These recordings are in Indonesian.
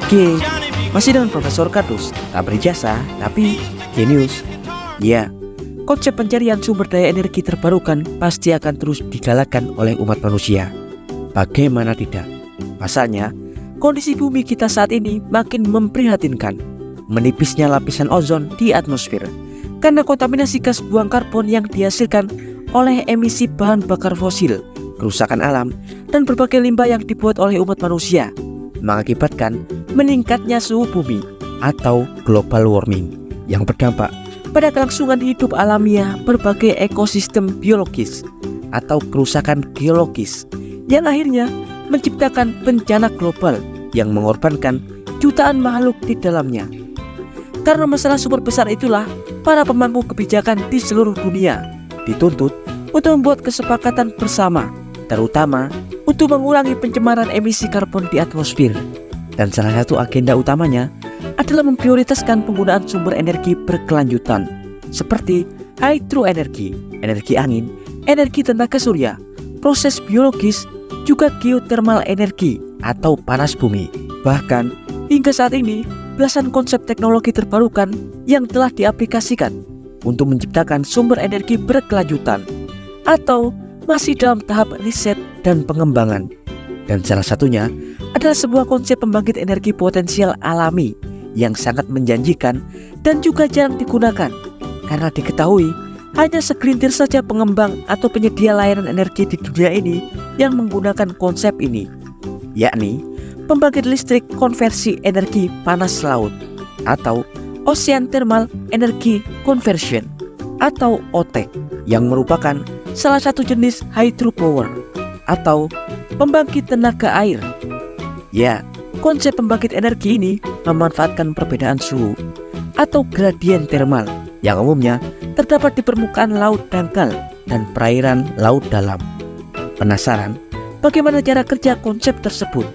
Oke, masih dengan Profesor Kardus, tak berjasa tapi genius. Ya, konsep pencarian sumber daya energi terbarukan pasti akan terus digalakkan oleh umat manusia. Bagaimana tidak? Pasalnya, kondisi bumi kita saat ini makin memprihatinkan. Menipisnya lapisan ozon di atmosfer karena kontaminasi gas buang karbon yang dihasilkan oleh emisi bahan bakar fosil, kerusakan alam, dan berbagai limbah yang dibuat oleh umat manusia, mengakibatkan meningkatnya suhu bumi atau global warming yang berdampak pada kelangsungan hidup alamiah berbagai ekosistem biologis atau kerusakan geologis yang akhirnya menciptakan bencana global yang mengorbankan jutaan makhluk di dalamnya. Karena masalah super besar itulah para pemangku kebijakan di seluruh dunia dituntut untuk membuat kesepakatan bersama, terutama untuk mengurangi pencemaran emisi karbon di atmosfer. Dan salah satu agenda utamanya adalah memprioritaskan penggunaan sumber energi berkelanjutan seperti hidroenergi, energi angin, energi tenaga surya, proses biologis, juga geothermal energi atau panas bumi. Bahkan hingga saat ini belasan konsep teknologi terbarukan yang telah diaplikasikan untuk menciptakan sumber energi berkelanjutan atau masih dalam tahap riset dan pengembangan. Dan salah satunya adalah sebuah konsep pembangkit energi potensial alami yang sangat menjanjikan dan juga jarang digunakan karena diketahui hanya segelintir saja pengembang atau penyedia layanan energi di dunia ini yang menggunakan konsep ini, yakni pembangkit listrik konversi energi panas laut atau Ocean Thermal Energy Conversion atau OTEC, yang merupakan salah satu jenis hydropower atau pembangkit tenaga air. Ya, konsep pembangkit energi ini memanfaatkan perbedaan suhu atau gradien thermal yang umumnya terdapat di permukaan laut dangkal dan perairan laut dalam. Penasaran bagaimana cara kerja konsep tersebut?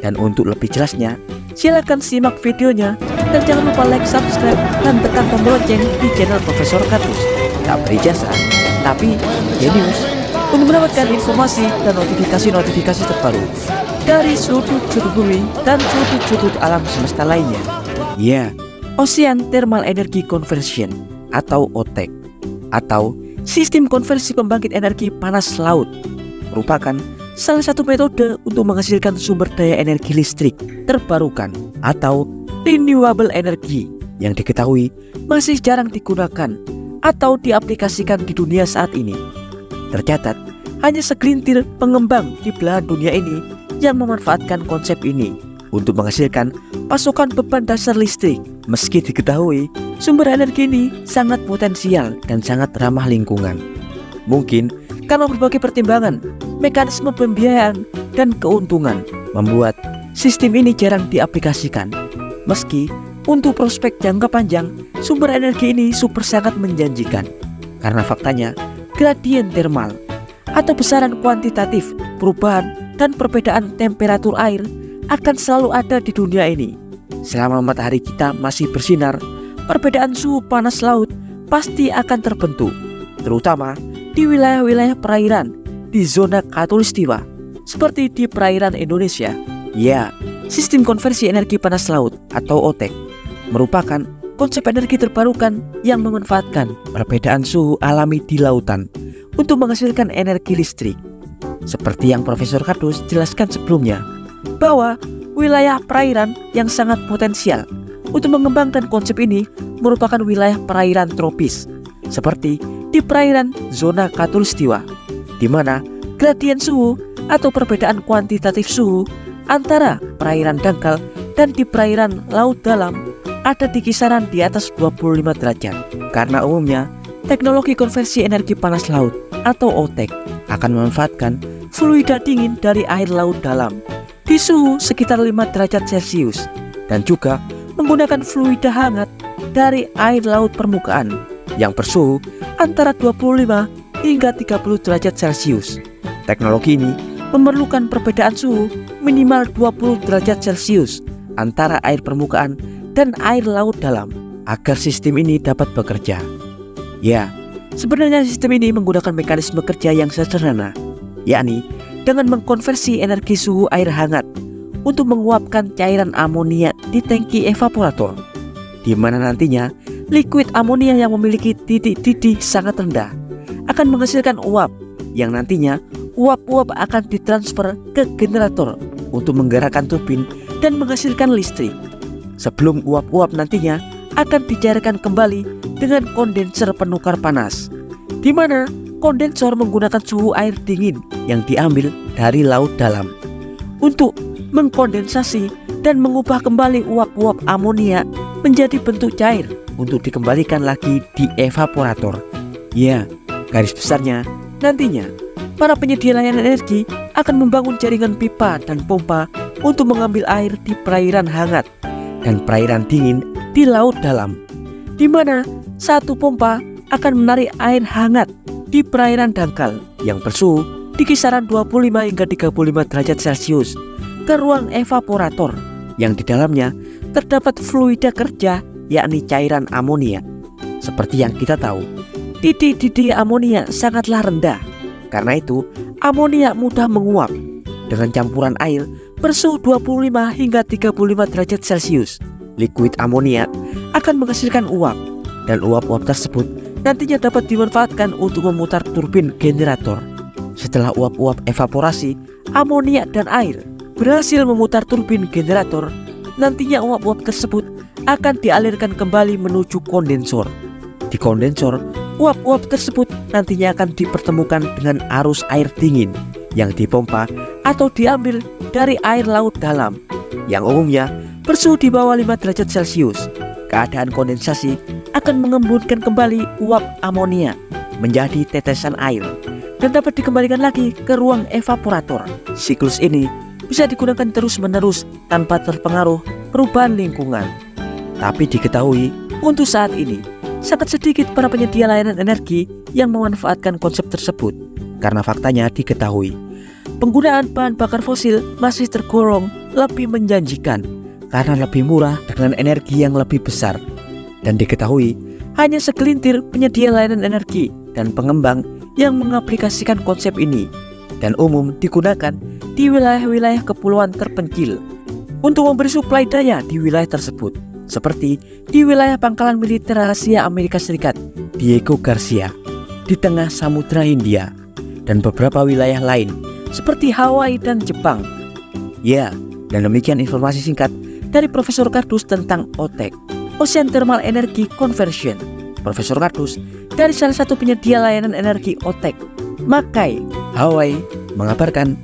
Dan untuk lebih jelasnya, silakan simak videonya dan jangan lupa like, subscribe, dan tekan tombol lonceng di channel Profesor Kardus. Tak berijazah, tapi genius, untuk mendapatkan informasi dan notifikasi-notifikasi terbaru dari sudut-sudut bumi dan sudut-sudut alam semesta lainnya. Ya, Ocean Thermal Energy Conversion atau OTEC atau sistem konversi pembangkit energi panas laut merupakan salah satu metode untuk menghasilkan sumber daya energi listrik terbarukan atau renewable energy yang diketahui masih jarang digunakan atau diaplikasikan di dunia saat ini. Tercatat hanya segelintir pengembang di belahan dunia ini yang memanfaatkan konsep ini untuk menghasilkan pasokan beban dasar listrik, meski diketahui sumber energi ini sangat potensial dan sangat ramah lingkungan. Mungkin karena berbagai pertimbangan, mekanisme pembiayaan, dan keuntungan membuat sistem ini jarang diaplikasikan. Meski untuk prospek jangka panjang, sumber energi ini super sangat menjanjikan. Karena faktanya, gradien thermal atau besaran kuantitatif perubahan dan perbedaan temperatur air akan selalu ada di dunia ini. Selama matahari kita masih bersinar, perbedaan suhu panas laut pasti akan terbentuk, terutama di wilayah-wilayah perairan di zona khatulistiwa seperti di perairan Indonesia. Ya, sistem konversi energi panas laut atau OTEC merupakan konsep energi terbarukan yang memanfaatkan perbedaan suhu alami di lautan untuk menghasilkan energi listrik. Seperti yang Profesor Kardus jelaskan sebelumnya, bahwa wilayah perairan yang sangat potensial untuk mengembangkan konsep ini merupakan wilayah perairan tropis seperti di perairan zona khatulistiwa, di mana gradien suhu atau perbedaan kuantitatif suhu antara perairan dangkal dan di perairan laut dalam ada di kisaran di atas 25 derajat. Karena umumnya teknologi konversi energi panas laut atau OTEC akan memanfaatkan fluida dingin dari air laut dalam di suhu sekitar 5 derajat Celcius dan juga menggunakan fluida hangat dari air laut permukaan yang bersuhu antara 25 hingga 30 derajat Celcius. Teknologi ini memerlukan perbedaan suhu minimal 20 derajat Celcius antara air permukaan dan air laut dalam agar sistem ini dapat bekerja. Ya, sebenarnya sistem ini menggunakan mekanisme kerja yang sederhana, yakni dengan mengkonversi energi suhu air hangat untuk menguapkan cairan amonia di tangki evaporator, di mana nantinya liquid amonia yang memiliki titik didih sangat rendah akan menghasilkan uap, yang nantinya uap-uap akan ditransfer ke generator untuk menggerakkan turbin dan menghasilkan listrik. Sebelum uap-uap nantinya akan dicairkan kembali dengan kondenser penukar panas, di mana kondensor menggunakan suhu air dingin yang diambil dari laut dalam untuk mengkondensasi dan mengubah kembali uap-uap amonia menjadi bentuk cair untuk dikembalikan lagi di evaporator. Ya, garis besarnya nantinya para penyedia layanan energi akan membangun jaringan pipa dan pompa untuk mengambil air di perairan hangat dan perairan dingin di laut dalam, di mana satu pompa akan menarik air hangat di perairan dangkal yang bersuhu di kisaran 25 hingga 35 derajat Celcius ke ruang evaporator yang di dalamnya terdapat fluida kerja, yakni cairan amonia. Seperti yang kita tahu, titik didih amonia sangatlah rendah. Karena itu, amonia mudah menguap dengan campuran air bersuhu 25 hingga 35 derajat Celcius. Liquid amonia akan menghasilkan uap, dan uap-uap tersebut nantinya dapat dimanfaatkan untuk memutar turbin generator. Setelah uap-uap evaporasi, amonia dan air berhasil memutar turbin generator, nantinya uap-uap tersebut akan dialirkan kembali menuju kondensor. Di kondensor, uap-uap tersebut nantinya akan dipertemukan dengan arus air dingin yang dipompa atau diambil dari air laut dalam yang umumnya bersuhu di bawah 5 derajat Celcius. Keadaan kondensasi akan mengembunkan kembali uap amonia menjadi tetesan air dan dapat dikembalikan lagi ke ruang evaporator. Siklus ini bisa digunakan terus-menerus tanpa terpengaruh perubahan lingkungan. Tapi diketahui, untuk saat ini sangat sedikit para penyedia layanan energi yang memanfaatkan konsep tersebut. Karena faktanya diketahui, penggunaan bahan bakar fosil masih tergolong lebih menjanjikan karena lebih murah dengan energi yang lebih besar. Dan diketahui, hanya segelintir penyedia layanan energi dan pengembang yang mengaplikasikan konsep ini, dan umum digunakan di wilayah-wilayah kepulauan terpencil untuk memberi suplai daya di wilayah tersebut, seperti di wilayah pangkalan militer rahasia Amerika Serikat Diego Garcia di tengah Samudra Hindia, dan beberapa wilayah lain seperti Hawaii dan Jepang. Ya, dan demikian informasi singkat dari Profesor Kardus tentang OTEC, Ocean Thermal Energy Conversion. Profesor Kardus dari salah satu penyedia layanan energi OTEC, Makai, Hawaii, mengabarkan.